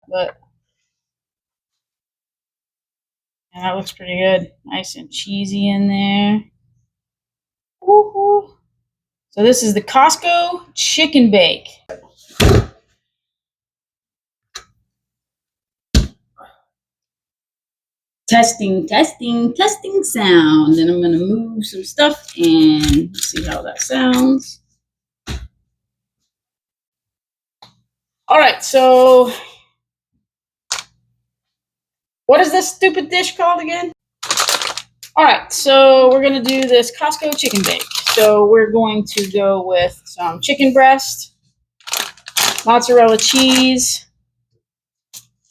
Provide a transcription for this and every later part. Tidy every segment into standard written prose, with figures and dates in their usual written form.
but yeah, that looks pretty good. Nice and cheesy in there. Woo-hoo. So this is the Costco chicken bake. Testing sound. And I'm going to move some stuff and see how that sounds. All right, so what is this stupid dish called again? All right, so we're going to do this Costco chicken bake. So we're going to go with some chicken breast, mozzarella cheese,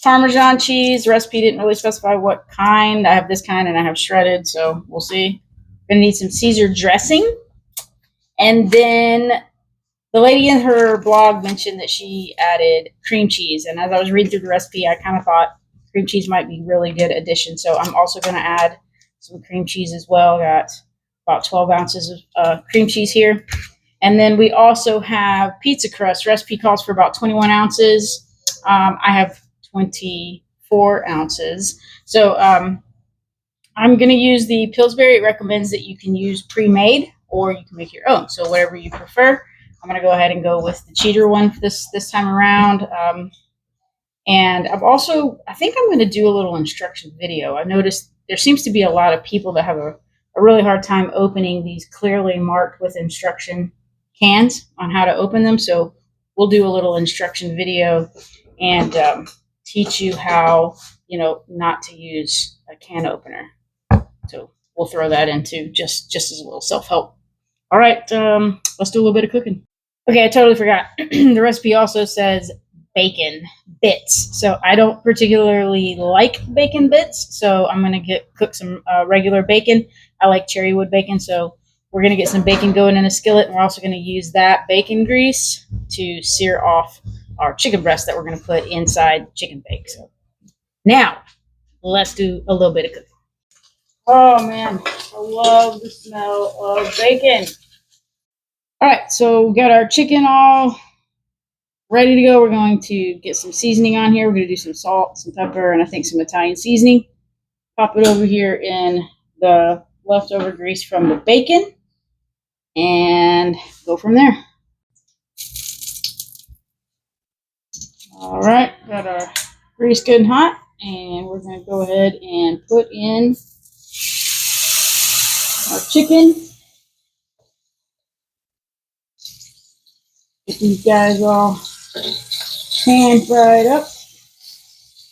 Parmesan cheese. The recipe didn't really specify what kind. I have this kind and I have shredded, so we'll see. We're going to need some Caesar dressing. And then the lady in her blog mentioned that she added cream cheese. And as I was reading through the recipe, I kind of thought cream cheese might be a really good addition. So I'm also going to add some cream cheese as well. Got about 12 ounces of cream cheese here. And then we also have pizza crust. Recipe calls for about 21 ounces. I have 24 ounces. So I'm going to use the Pillsbury. It recommends that you can use pre-made or you can make your own. So whatever you prefer. I'm going to go ahead and go with the cheater one this time around. And I think I'm going to do a little instruction video. I've noticed there seems to be a lot of people that have a really hard time opening these clearly marked with instruction cans on how to open them. So we'll do a little instruction video and teach you how, not to use a can opener. So we'll throw that into just as a little self-help. All right, let's do a little bit of cooking. Okay, I totally forgot. The recipe also says bacon bits. So I don't particularly like bacon bits, so I'm going to cook some regular bacon. I like cherrywood bacon, so we're going to get some bacon going in a skillet, and we're also going to use that bacon grease to sear off our chicken breast that we're going to put inside chicken bake. So now, let's do a little bit of cooking. Oh man, I love the smell of bacon. All right, so we got our chicken all ready to go. We're going to get some seasoning on here. We're going to do some salt, some pepper, and I think some Italian seasoning. Pop it over here in the leftover grease from the bacon and go from there. All right, got our grease good and hot, and we're going to go ahead and put in our chicken. Get these guys all pan fried up.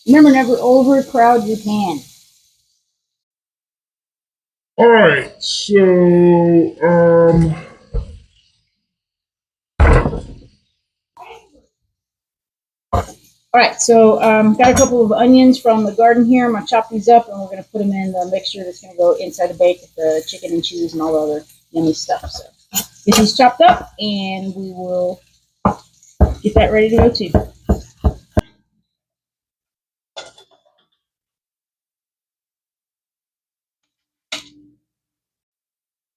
Remember, never overcrowd your pan. All right, so All right, so got a couple of onions from the garden here. I'm gonna chop these up, and we're gonna put them in the mixture that's gonna go inside the bake with the chicken and cheese and all the other yummy stuff. So get these chopped up, and we will get that ready to go too.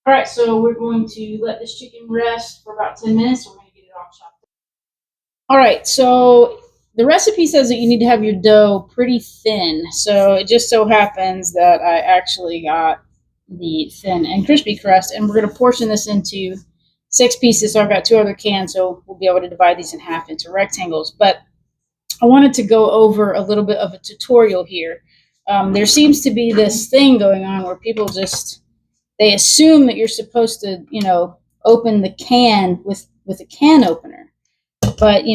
All right, so we're going to let this chicken rest for about 10 minutes. We're going to get it all chopped up. All right, so the recipe says that you need to have your dough pretty thin. So it just so happens that I actually got the thin and crispy crust, and we're going to portion this into 6 pieces. So I've got 2 other cans, so we'll be able to divide these in half into rectangles. But I wanted to go over a little bit of a tutorial here. There seems to be this thing going on where people they assume that you're supposed to, open the can with a can opener. But,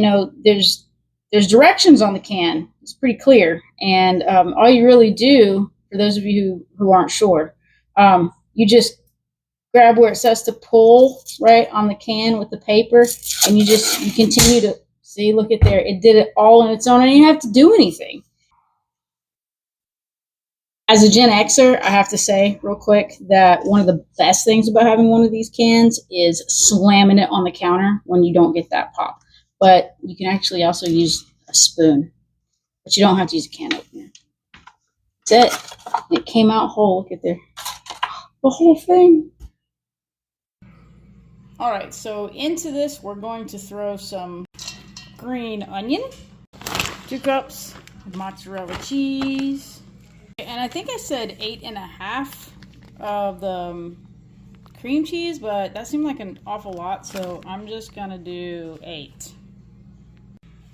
there's directions on the can. It's pretty clear. And all you really do, for those of you who aren't sure, you just grab where it says to pull right on the can with the paper, and you continue to see, look at there. It did it all on its own, and you don't have to do anything. As a Gen Xer, I have to say real quick that one of the best things about having one of these cans is slamming it on the counter when you don't get that pop. But you can actually also use a spoon, but you don't have to use a can opener. That's it. It came out whole. Look at there. The whole thing. All right, so into this, we're going to throw some green onion, 2 cups. mozzarella cheese. And I think I said 8.5 of the cream cheese, but that seemed like an awful lot, so I'm just gonna do 8.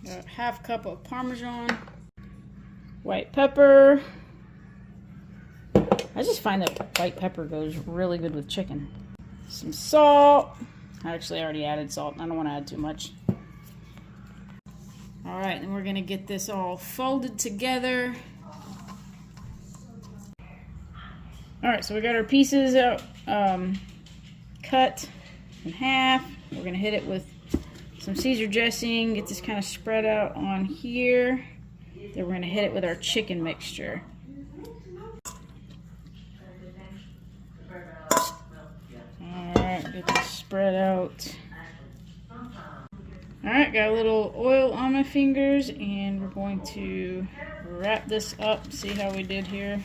A half cup of Parmesan, white pepper. I just find that white pepper goes really good with chicken. Some salt. I actually already added salt. I don't want to add too much. All right, and we're gonna get this all folded together. All right, so we got our pieces out, cut in half. We're gonna hit it with some Caesar dressing, get this kind of spread out on here. Then we're gonna hit it with our chicken mixture. All right, get this spread out. All right, got a little oil on my fingers, and we're going to wrap this up. See how we did here.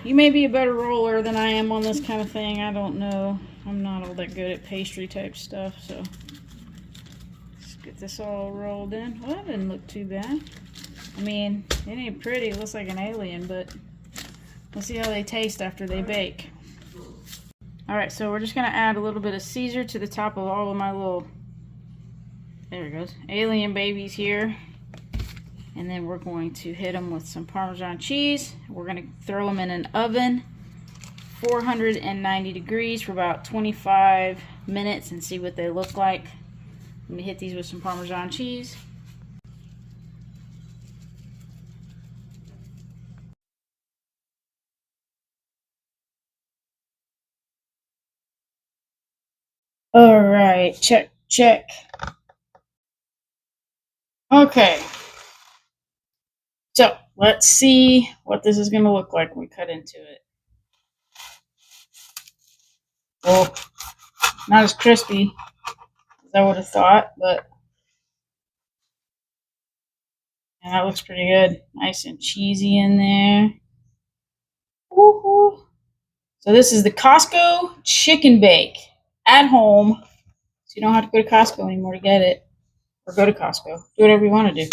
You may be a better roller than I am on this kind of thing. I don't know. I'm not all that good at pastry type stuff, so let's get this all rolled in. Well, that didn't look too bad. I mean, it ain't pretty. It looks like an alien, but we'll see how they taste after they bake. All right, so we're just gonna add a little bit of Caesar to the top of all of my little, there it goes, alien babies here. And then we're going to hit them with some Parmesan cheese. We're going to throw them in an oven, 490 degrees for about 25 minutes and see what they look like. Let me hit these with some Parmesan cheese. All right, check, check. Okay. So let's see what this is going to look like when we cut into it. Well, not as crispy as I would have thought, but yeah, that looks pretty good. Nice and cheesy in there. Woo-hoo. So this is the Costco chicken bake at home. So you don't have to go to Costco anymore to get it. Or go to Costco. Do whatever you want to do.